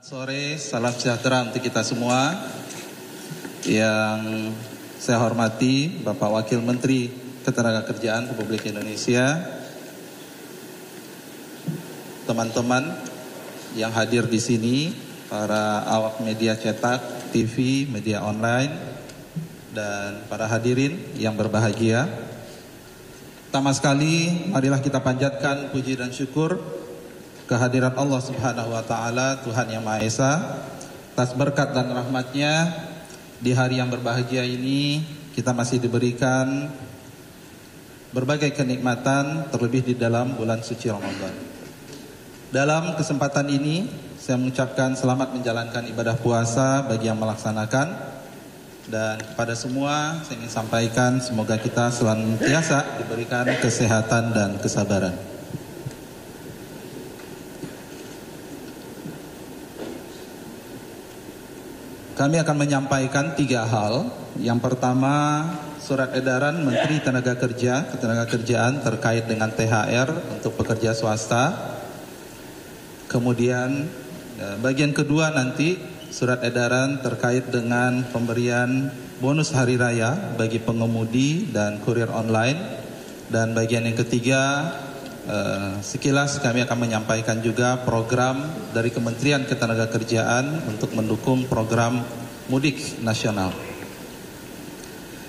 Sore, salam sejahtera untuk kita semua. Yang saya hormati Bapak Wakil Menteri Ketenagakerjaan Republik Indonesia, teman-teman yang hadir di sini, para awak media cetak, TV, media online, dan para hadirin yang berbahagia. Pertama sekali, marilah kita panjatkan puji dan syukur kehadiran Allah Subhanahu wa Ta'ala, Tuhan Yang Maha Esa, atas berkat dan rahmatnya di hari yang berbahagia ini kita masih diberikan berbagai kenikmatan, terlebih di dalam bulan suci Ramadan. Dalam kesempatan ini saya mengucapkan selamat menjalankan ibadah puasa bagi yang melaksanakan, dan kepada semua saya ingin sampaikan semoga kita senantiasa diberikan kesehatan dan kesabaran. Kami akan menyampaikan 3 hal. Yang pertama, surat edaran Menteri Ketenagakerjaan terkait dengan THR untuk pekerja swasta. Kemudian bagian kedua nanti surat edaran terkait dengan pemberian bonus hari raya bagi pengemudi dan kurir online. Dan bagian yang ketiga, sekilas kami akan menyampaikan juga program dari Kementerian Ketenagakerjaan untuk mendukung program mudik nasional.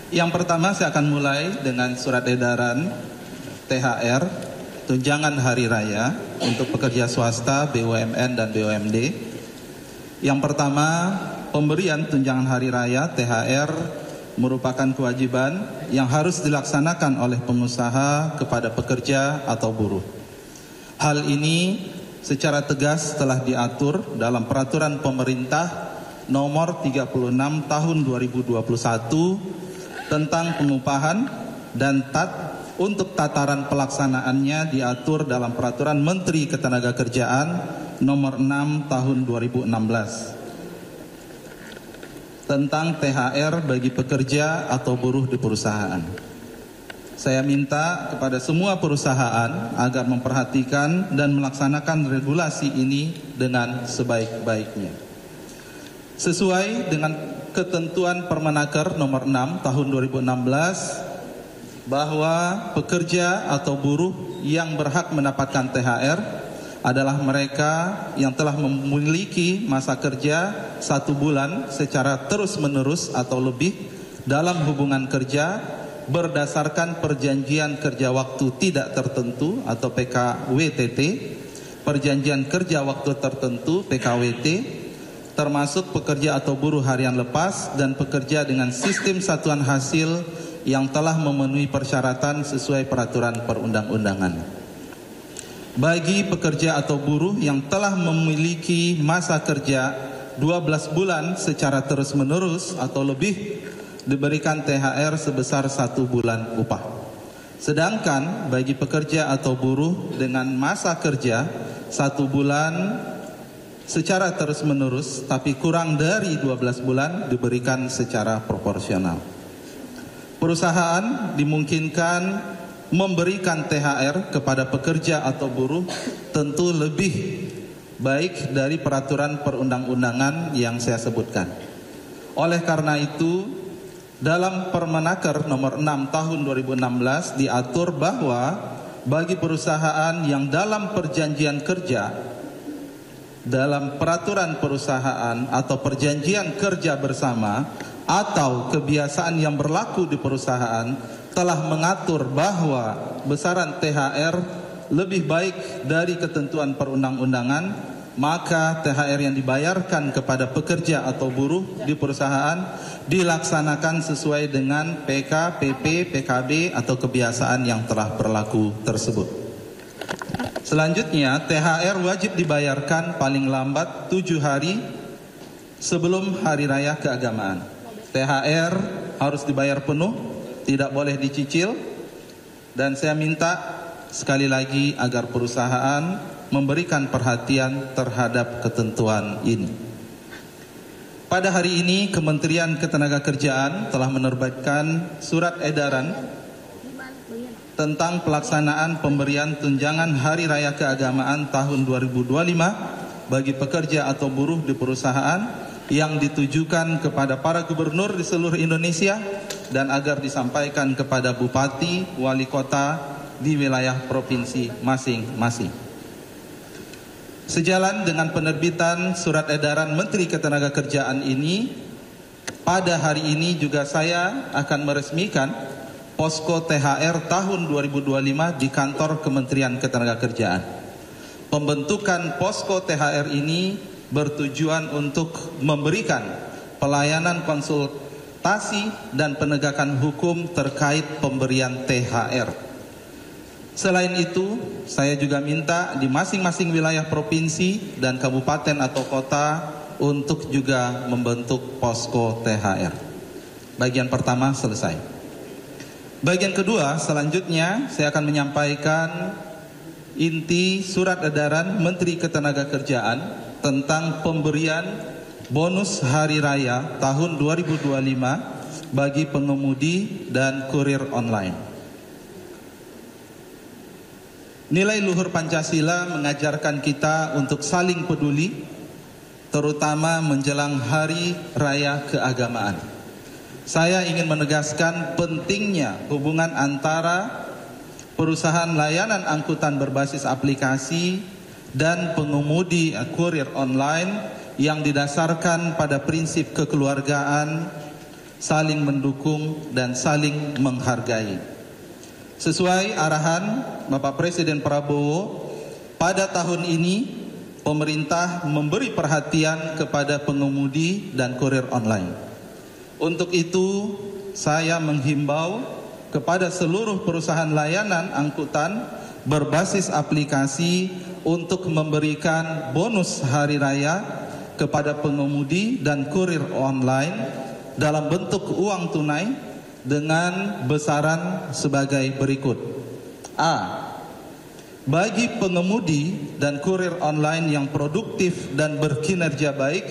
Yang pertama saya akan mulai dengan surat edaran THR, tunjangan hari raya untuk pekerja swasta, BUMN dan BUMD. Yang pertama, pemberian tunjangan hari raya THR merupakan kewajiban yang harus dilaksanakan oleh pengusaha kepada pekerja atau buruh. Hal ini secara tegas telah diatur dalam peraturan pemerintah nomor 36 tahun 2021 tentang pengupahan, dan untuk tataran pelaksanaannya diatur dalam peraturan Menteri Ketenagakerjaan nomor 6 tahun 2016 tentang THR bagi pekerja atau buruh di perusahaan. Saya minta kepada semua perusahaan agar memperhatikan dan melaksanakan regulasi ini dengan sebaik-baiknya. Sesuai dengan ketentuan Permenaker nomor 6 tahun 2016 bahwa pekerja atau buruh yang berhak mendapatkan THR adalah mereka yang telah memiliki masa kerja 1 bulan secara terus-menerus atau lebih dalam hubungan kerja berdasarkan perjanjian kerja waktu tidak tertentu atau PKWTT, perjanjian kerja waktu tertentu PKWT, termasuk pekerja atau buruh harian lepas dan pekerja dengan sistem satuan hasil yang telah memenuhi persyaratan sesuai peraturan perundang-undangan. Bagi pekerja atau buruh yang telah memiliki masa kerja 12 bulan secara terus-menerus atau lebih diberikan THR sebesar 1 bulan upah. Sedangkan bagi pekerja atau buruh dengan masa kerja 1 bulan secara terus-menerus tapi kurang dari 12 bulan diberikan secara proporsional. Perusahaan dimungkinkan memberikan THR kepada pekerja atau buruh tentu lebih baik dari peraturan perundang-undangan yang saya sebutkan. Oleh karena itu, dalam Permenaker nomor 6 tahun 2016 diatur bahwa bagi perusahaan yang dalam perjanjian kerja, dalam peraturan perusahaan atau perjanjian kerja bersama atau kebiasaan yang berlaku di perusahaan telah mengatur bahwa besaran THR lebih baik dari ketentuan perundang-undangan, maka THR yang dibayarkan kepada pekerja atau buruh di perusahaan dilaksanakan sesuai dengan PK, PP, PKB atau kebiasaan yang telah berlaku tersebut. Selanjutnya, THR wajib dibayarkan paling lambat 7 hari sebelum Hari Raya Keagamaan. THR harus dibayar penuh, tidak boleh dicicil, dan saya minta sekali lagi agar perusahaan memberikan perhatian terhadap ketentuan ini. Pada hari ini Kementerian Ketenagakerjaan telah menerbitkan surat edaran tentang pelaksanaan pemberian tunjangan Hari Raya Keagamaan tahun 2025 bagi pekerja atau buruh di perusahaan yang ditujukan kepada para gubernur di seluruh Indonesia dan agar disampaikan kepada bupati, wali kota di wilayah provinsi masing-masing. Sejalan dengan penerbitan surat edaran Menteri Ketenagakerjaan ini, pada hari ini juga saya akan meresmikan Posko THR tahun 2025 di kantor Kementerian Ketenagakerjaan. Pembentukan Posko THR ini bertujuan untuk memberikan pelayanan konsultasi dan penegakan hukum terkait pemberian THR. Selain itu, saya juga minta di masing-masing wilayah provinsi dan kabupaten atau kota untuk juga membentuk posko THR. Bagian pertama selesai. Bagian kedua, selanjutnya saya akan menyampaikan inti surat edaran Menteri Ketenagakerjaan tentang pemberian bonus hari raya tahun 2025 bagi pengemudi dan kurir online. Nilai luhur Pancasila mengajarkan kita untuk saling peduli, terutama menjelang hari raya keagamaan. Saya ingin menegaskan pentingnya hubungan antara perusahaan layanan angkutan berbasis aplikasi dan pengemudi kurir online yang didasarkan pada prinsip kekeluargaan, saling mendukung dan saling menghargai. Sesuai arahan Bapak Presiden Prabowo, pada tahun ini pemerintah memberi perhatian kepada pengemudi dan kurir online. Untuk itu, saya menghimbau kepada seluruh perusahaan layanan angkutan berbasis aplikasi untuk memberikan bonus hari raya kepada pengemudi dan kurir online dalam bentuk uang tunai dengan besaran sebagai berikut. A. Bagi pengemudi dan kurir online yang produktif dan berkinerja baik,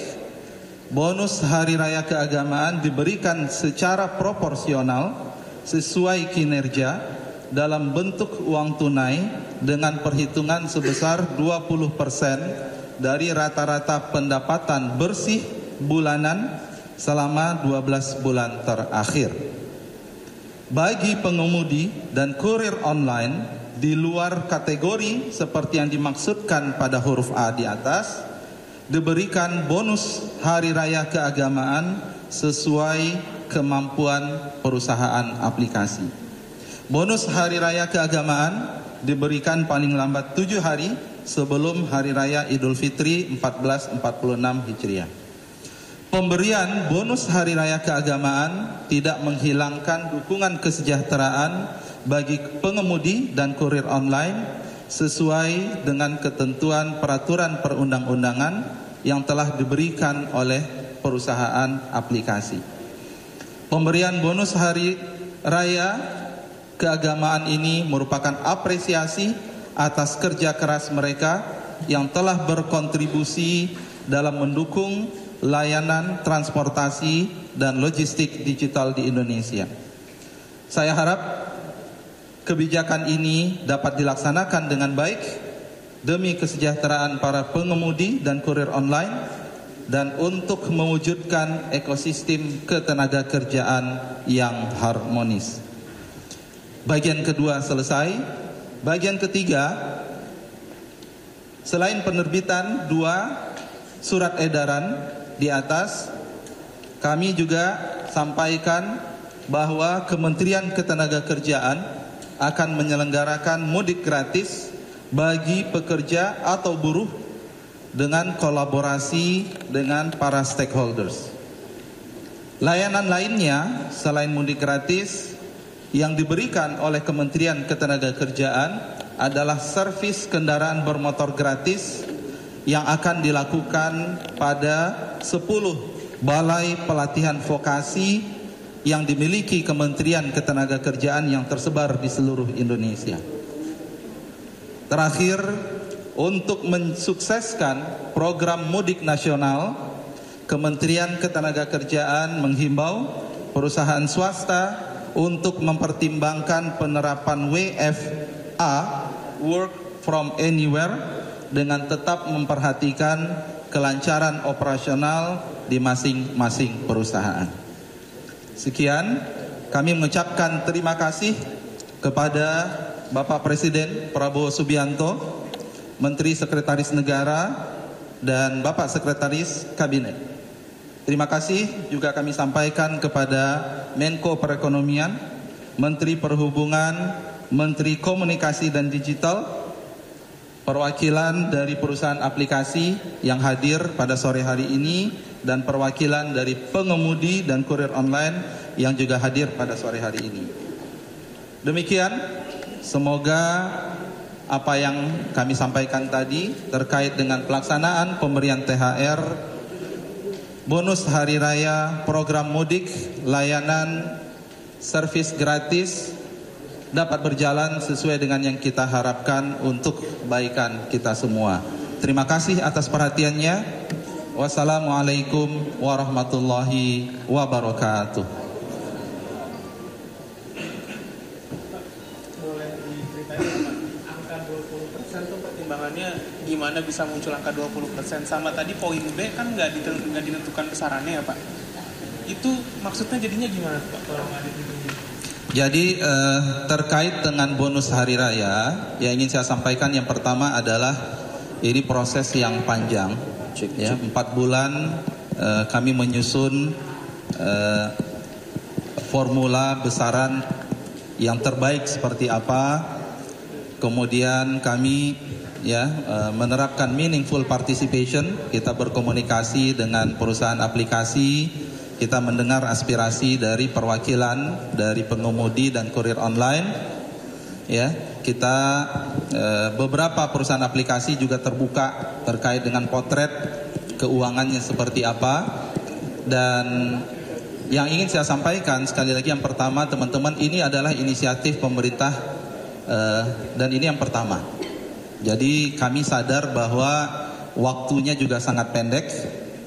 bonus hari raya keagamaan diberikan secara proporsional sesuai kinerja dalam bentuk uang tunai dengan perhitungan sebesar 20% dari rata-rata pendapatan bersih bulanan selama 12 bulan terakhir. Bagi pengemudi dan kurir online di luar kategori seperti yang dimaksudkan pada huruf A di atas, diberikan bonus hari raya keagamaan sesuai kemampuan perusahaan aplikasi. Bonus hari raya keagamaan diberikan paling lambat 7 hari sebelum hari raya Idul Fitri 1446 Hijriah. Pemberian bonus hari raya keagamaan tidak menghilangkan dukungan kesejahteraan bagi pengemudi dan kurir online sesuai dengan ketentuan peraturan perundang-undangan yang telah diberikan oleh perusahaan aplikasi. Pemberian bonus hari raya keagamaan ini merupakan apresiasi atas kerja keras mereka yang telah berkontribusi dalam mendukung layanan transportasi dan logistik digital di Indonesia. Saya harap kebijakan ini dapat dilaksanakan dengan baik demi kesejahteraan para pengemudi dan kurir online dan untuk mewujudkan ekosistem ketenagakerjaan yang harmonis. Bagian kedua selesai. Bagian ketiga, selain penerbitan 2 surat edaran di atas, kami juga sampaikan bahwa Kementerian Ketenagakerjaan akan menyelenggarakan mudik gratis bagi pekerja atau buruh dengan kolaborasi dengan para stakeholders. Layanan lainnya selain mudik gratis yang diberikan oleh Kementerian Ketenagakerjaan adalah servis kendaraan bermotor gratis yang akan dilakukan pada 10 balai pelatihan vokasi yang dimiliki Kementerian Ketenagakerjaan yang tersebar di seluruh Indonesia. Terakhir, untuk mensukseskan program mudik nasional, Kementerian Ketenagakerjaan menghimbau perusahaan swasta untuk mempertimbangkan penerapan WFA (Work from Anywhere) dengan tetap memperhatikan kelancaran operasional di masing-masing perusahaan. Sekian, kami mengucapkan terima kasih kepada Bapak Presiden Prabowo Subianto, Menteri Sekretaris Negara, dan Bapak Sekretaris Kabinet. Terima kasih juga kami sampaikan kepada Menko Perekonomian, Menteri Perhubungan, Menteri Komunikasi dan Digital, perwakilan dari perusahaan aplikasi yang hadir pada sore hari ini, dan perwakilan dari pengemudi dan kurir online yang juga hadir pada sore hari ini. Demikian, semoga apa yang kami sampaikan tadi terkait dengan pelaksanaan pemberian THR, bonus hari raya, program mudik, layanan servis gratis dapat berjalan sesuai dengan yang kita harapkan untuk kebaikan kita semua. Terima kasih atas perhatiannya. Wassalamualaikum warahmatullahi wabarakatuh. Boleh diceritain angka 20% tuh pertimbangannya gimana bisa muncul angka 20%? Sama tadi poin B kan nggak ditentukan besarannya ya Pak. Itu maksudnya jadinya gimana Pak kalau nggak ditentukan? Jadi terkait dengan bonus hari raya, yang ingin saya sampaikan yang pertama adalah ini proses yang panjang, ya, 4 bulan kami menyusun formula besaran yang terbaik seperti apa, kemudian kami menerapkan meaningful participation, kita berkomunikasi dengan perusahaan aplikasi. Kita mendengar aspirasi dari perwakilan dari pengemudi dan kurir online. Ya, kita beberapa perusahaan aplikasi juga terbuka terkait dengan potret keuangannya seperti apa. Dan yang ingin saya sampaikan sekali lagi, yang pertama teman-teman, ini adalah inisiatif pemerintah dan ini yang pertama. Jadi kami sadar bahwa waktunya juga sangat pendek,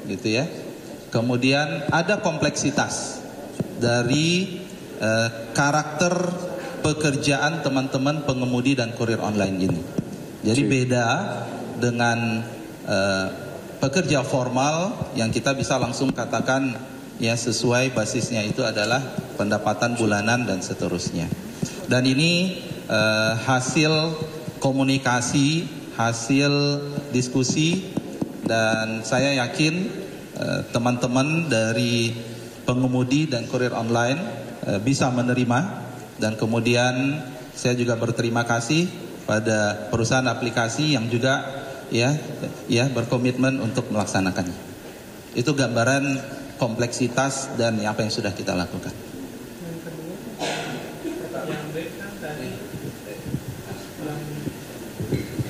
gitu ya. Kemudian ada kompleksitas dari karakter pekerjaan teman-teman pengemudi dan kurir online ini. Jadi beda dengan pekerja formal yang kita bisa langsung katakan ya sesuai basisnya itu adalah pendapatan bulanan dan seterusnya. Dan ini hasil komunikasi, hasil diskusi, dan saya yakin teman-teman dari pengemudi dan kurir online bisa menerima. Dan kemudian saya juga berterima kasih pada perusahaan aplikasi yang juga berkomitmen untuk melaksanakannya. Itu gambaran kompleksitas dan apa yang sudah kita lakukan.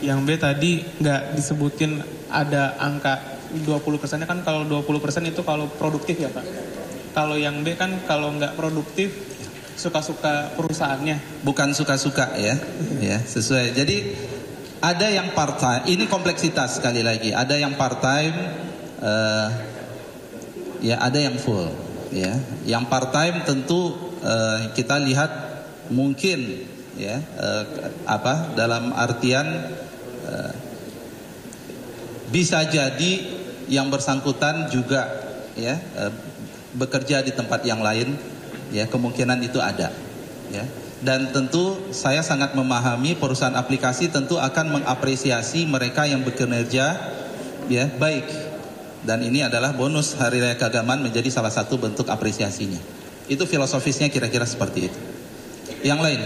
Yang B tadi nggak disebutin ada angka 20%-nya kan, kalau 20% itu kalau produktif ya Pak. Kalau yang B kan kalau nggak produktif suka-suka perusahaannya. Bukan suka-suka ya, ya sesuai. Jadi ada yang part time, ini kompleksitas sekali lagi. Ada yang part time, ada yang full. Ya, yang part time tentu kita lihat mungkin dalam artian bisa jadi yang bersangkutan juga bekerja di tempat yang lain, ya kemungkinan itu ada, ya. Dan tentu saya sangat memahami perusahaan aplikasi tentu akan mengapresiasi mereka yang bekerja ya baik, dan ini adalah bonus hari raya keagamaan menjadi salah satu bentuk apresiasinya. Itu filosofisnya kira-kira seperti itu. Yang lain?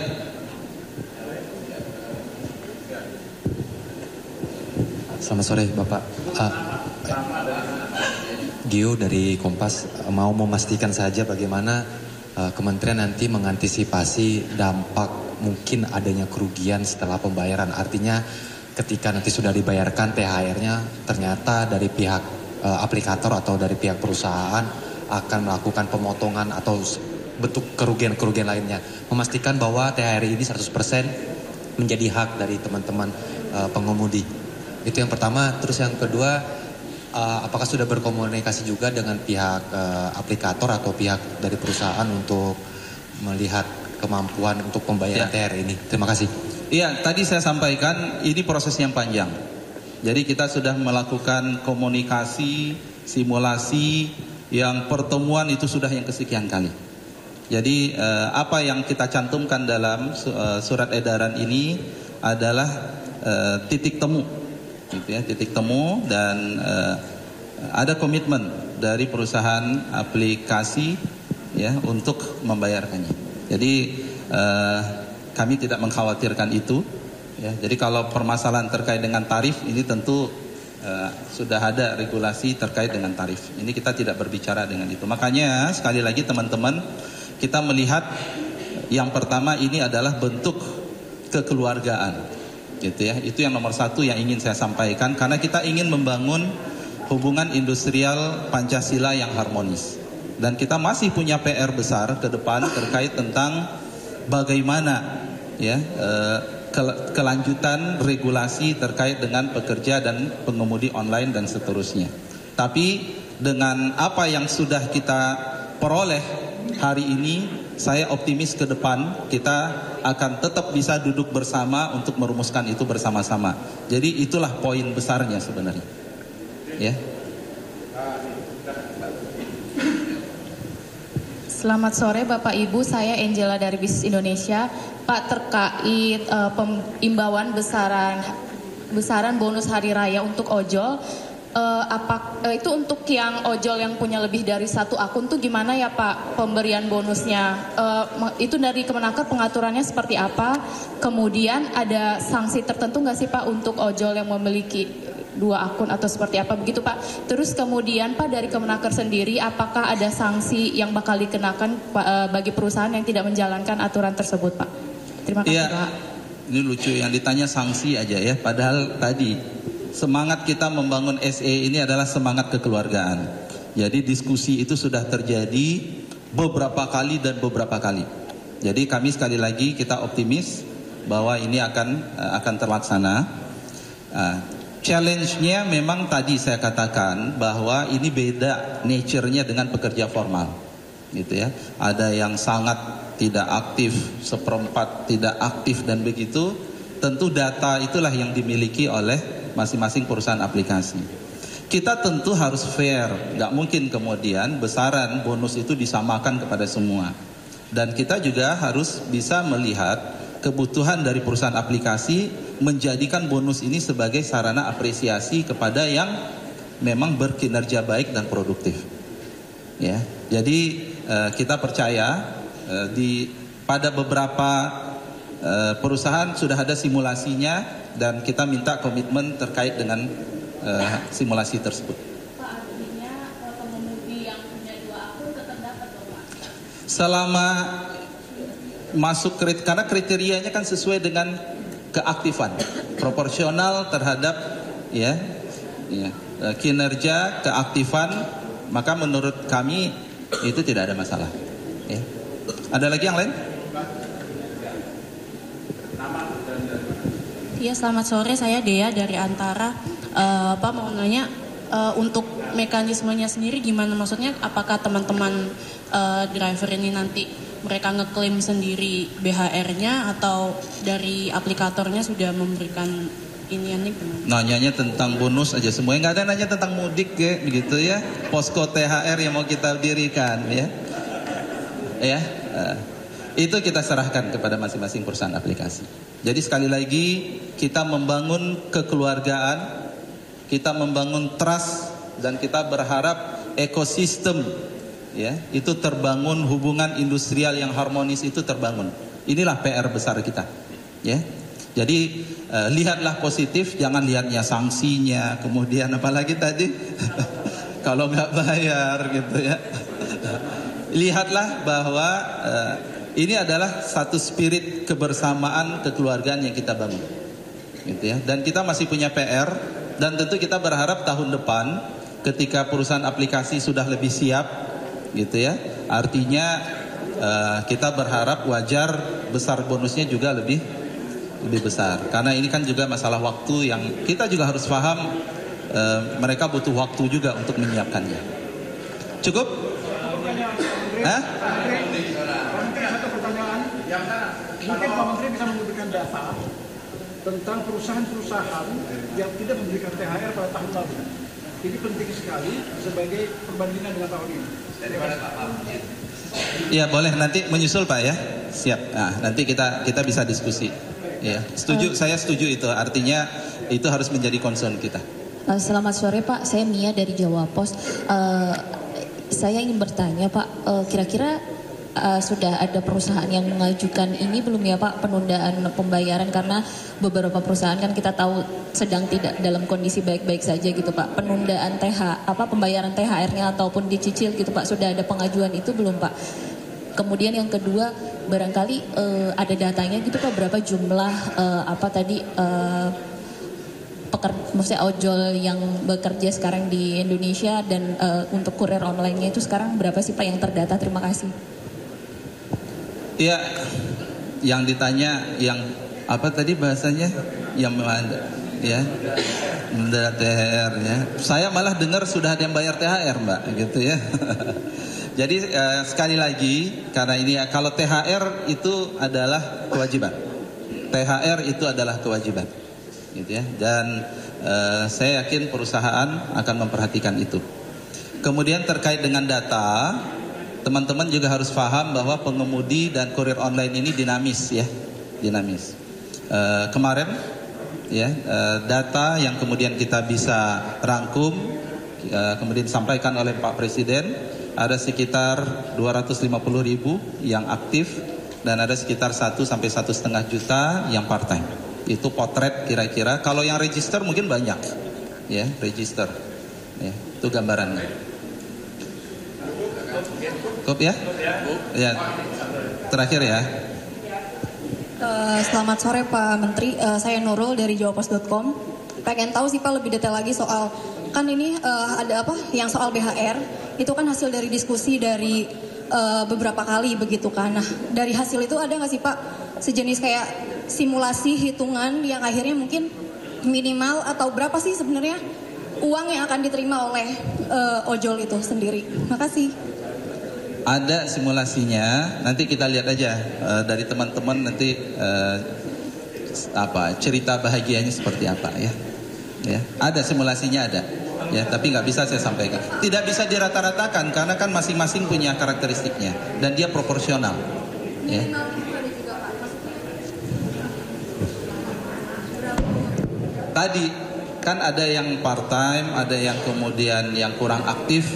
Selamat sore Bapak. Gio dari Kompas mau memastikan saja bagaimana kementerian nanti mengantisipasi dampak mungkin adanya kerugian setelah pembayaran. Artinya ketika nanti sudah dibayarkan THR-nya ternyata dari pihak aplikator atau dari pihak perusahaan akan melakukan pemotongan atau bentuk kerugian-kerugian lainnya. Memastikan bahwa THR ini 100% menjadi hak dari teman-teman pengemudi. Itu yang pertama. Terus yang kedua, apakah sudah berkomunikasi juga dengan pihak aplikator atau pihak dari perusahaan untuk melihat kemampuan untuk pembayaran THR ini? Terima kasih. Iya, tadi saya sampaikan ini proses yang panjang. Jadi kita sudah melakukan komunikasi, simulasi, yang pertemuan itu sudah yang kesekian kali. Jadi apa yang kita cantumkan dalam surat edaran ini adalah titik temu, gitu ya, titik temu, dan ada komitmen dari perusahaan aplikasi ya untuk membayarkannya. Jadi kami tidak mengkhawatirkan itu. Ya, jadi kalau permasalahan terkait dengan tarif ini tentu sudah ada regulasi terkait dengan tarif. Ini kita tidak berbicara dengan itu. Makanya sekali lagi teman-teman, kita melihat yang pertama ini adalah bentuk kekeluargaan, gitu ya. Itu yang nomor satu yang ingin saya sampaikan, karena kita ingin membangun hubungan industrial Pancasila yang harmonis. Dan kita masih punya PR besar ke depan terkait tentang bagaimana ya kelanjutan regulasi terkait dengan pekerja dan pengemudi online dan seterusnya. Tapi dengan apa yang sudah kita peroleh hari ini, saya optimis ke depan kita akan tetap bisa duduk bersama untuk merumuskan itu bersama-sama. Jadi itulah poin besarnya sebenarnya. Ya. Selamat sore Bapak Ibu, saya Angela dari Bisnis Indonesia. Pak, terkait imbauan besaran bonus hari raya untuk ojol, itu untuk yang ojol yang punya lebih dari satu akun tuh gimana ya Pak pemberian bonusnya? Itu dari Kemenaker pengaturannya seperti apa? Kemudian ada sanksi tertentu nggak sih Pak untuk ojol yang memiliki dua akun atau seperti apa begitu Pak? Terus kemudian Pak dari Kemenaker sendiri, apakah ada sanksi yang bakal dikenakan bagi perusahaan yang tidak menjalankan aturan tersebut Pak? Terima kasih Pak. Ini lucu yang ditanya sanksi aja ya, padahal tadi semangat kita membangun SE ini adalah semangat kekeluargaan. Jadi diskusi itu sudah terjadi beberapa kali dan beberapa kali. Jadi kami sekali lagi kita optimis bahwa ini akan terlaksana. Challenge-nya memang tadi saya katakan bahwa ini beda nature-nya dengan pekerja formal, gitu ya. Ada yang sangat tidak aktif, seperempat tidak aktif dan begitu. Tentu data itulah yang dimiliki oleh masing-masing perusahaan aplikasi. Kita tentu harus fair, nggak mungkin kemudian besaran bonus itu disamakan kepada semua. Dan kita juga harus bisa melihat kebutuhan dari perusahaan aplikasi menjadikan bonus ini sebagai sarana apresiasi kepada yang memang berkinerja baik dan produktif. Ya, jadi kita percaya pada beberapa perusahaan sudah ada simulasinya dan kita minta komitmen terkait dengan simulasi tersebut. Pak, artinya pengemudi yang punya dua akun tetap dapat Pak? Selama masuk karena kriterianya kan sesuai dengan keaktifan, proporsional terhadap kinerja, keaktifan, maka menurut kami itu tidak ada masalah. Ya. Ada lagi yang lain? Iya, selamat sore, saya Dea dari Antara. Pak mau nanya untuk mekanismenya sendiri gimana? Maksudnya apakah teman-teman driver ini nanti mereka ngeklaim sendiri BHR-nya atau dari aplikatornya sudah memberikan inian nih? Nanyanya tentang bonus aja semuanya, nggak ada nanya tentang mudik ya, begitu ya. Posko THR yang mau kita dirikan ya. Itu kita serahkan kepada masing-masing perusahaan aplikasi. Jadi sekali lagi kita membangun kekeluargaan, kita membangun trust, dan kita berharap ekosistem ya itu terbangun, hubungan industrial yang harmonis itu terbangun. Inilah PR besar kita ya. Jadi lihatlah positif, jangan lihatnya sanksinya, kemudian apalagi tadi kalau nggak bayar gitu ya. Lihatlah bahwa ini adalah satu spirit kebersamaan kekeluargaan yang kita bangun, gitu ya. Dan kita masih punya PR, dan tentu kita berharap tahun depan ketika perusahaan aplikasi sudah lebih siap, gitu ya. Artinya kita berharap wajar besar bonusnya juga lebih besar, karena ini kan juga masalah waktu yang kita juga harus paham. Mereka butuh waktu juga untuk menyiapkannya. Cukup? Hah? Mungkin Pak Menteri bisa memberikan data tentang perusahaan-perusahaan yang tidak memberikan THR pada tahun lalu. Ini penting sekali sebagai perbandingan dengan tahun ini. Ya boleh nanti menyusul Pak ya. Siap. Nah, nanti kita bisa diskusi. Ya, setuju. Saya setuju itu. Artinya itu harus menjadi concern kita. Selamat sore Pak. Saya Mia dari Jawa Pos. Saya ingin bertanya Pak, kira-kira sudah ada perusahaan yang mengajukan ini belum ya Pak, penundaan pembayaran, karena beberapa perusahaan kan kita tahu sedang tidak dalam kondisi baik-baik saja gitu Pak. Penundaan pembayaran THR-nya ataupun dicicil gitu Pak, sudah ada pengajuan itu belum Pak? Kemudian yang kedua, barangkali ada datanya gitu Pak, berapa jumlah maksudnya ojol yang bekerja sekarang di Indonesia, dan untuk kurir online-nya itu sekarang berapa sih Pak yang terdata? Terima kasih. Ya, yang ditanya yang apa tadi bahasanya, yang ya menunda THR-nya. Saya malah dengar sudah ada yang bayar THR Mbak, gitu ya. Jadi sekali lagi, karena ini kalau THR itu adalah kewajiban, THR itu adalah kewajiban, gitu ya. Dan saya yakin perusahaan akan memperhatikan itu. Kemudian terkait dengan data, teman-teman juga harus paham bahwa pengemudi dan kurir online ini dinamis ya, dinamis. Kemarin ya, data yang kemudian kita bisa rangkum, kemudian disampaikan oleh Pak Presiden, ada sekitar 250.000 yang aktif dan ada sekitar 1 sampai 1,5 juta yang part time. Itu potret kira-kira. Kalau yang register mungkin banyak, ya register. Ya, itu gambarannya. Cukup ya? Ya. Terakhir ya. Selamat sore Pak Menteri, saya Nurul dari jawapos.com. Pengen tahu sih Pak lebih detail lagi soal, kan ini ada yang soal BHR, itu kan hasil dari diskusi dari beberapa kali begitu kan. Nah dari hasil itu ada nggak sih Pak sejenis kayak simulasi hitungan yang akhirnya mungkin minimal atau berapa sih sebenarnya uang yang akan diterima oleh ojol itu sendiri? Makasih. Ada simulasinya, nanti kita lihat aja dari teman-teman nanti cerita bahagianya seperti apa ya. Ya, ada simulasinya ada. Ya, tapi nggak bisa saya sampaikan. Tidak bisa dirata-ratakan karena kan masing-masing punya karakteristiknya dan dia proporsional. Ya. Tadi kan ada yang part time, ada yang kemudian yang kurang aktif.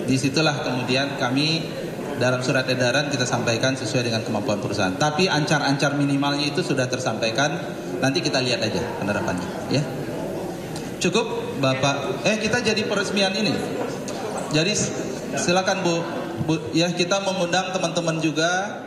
Disitulah kemudian kami dalam surat edaran kita sampaikan sesuai dengan kemampuan perusahaan. Tapi ancar-ancar minimalnya itu sudah tersampaikan. Nanti kita lihat aja penerapannya, ya. Cukup, Bapak. Kita jadi peresmian ini. Jadi silakan Bu. Ya, kita mengundang teman-teman juga.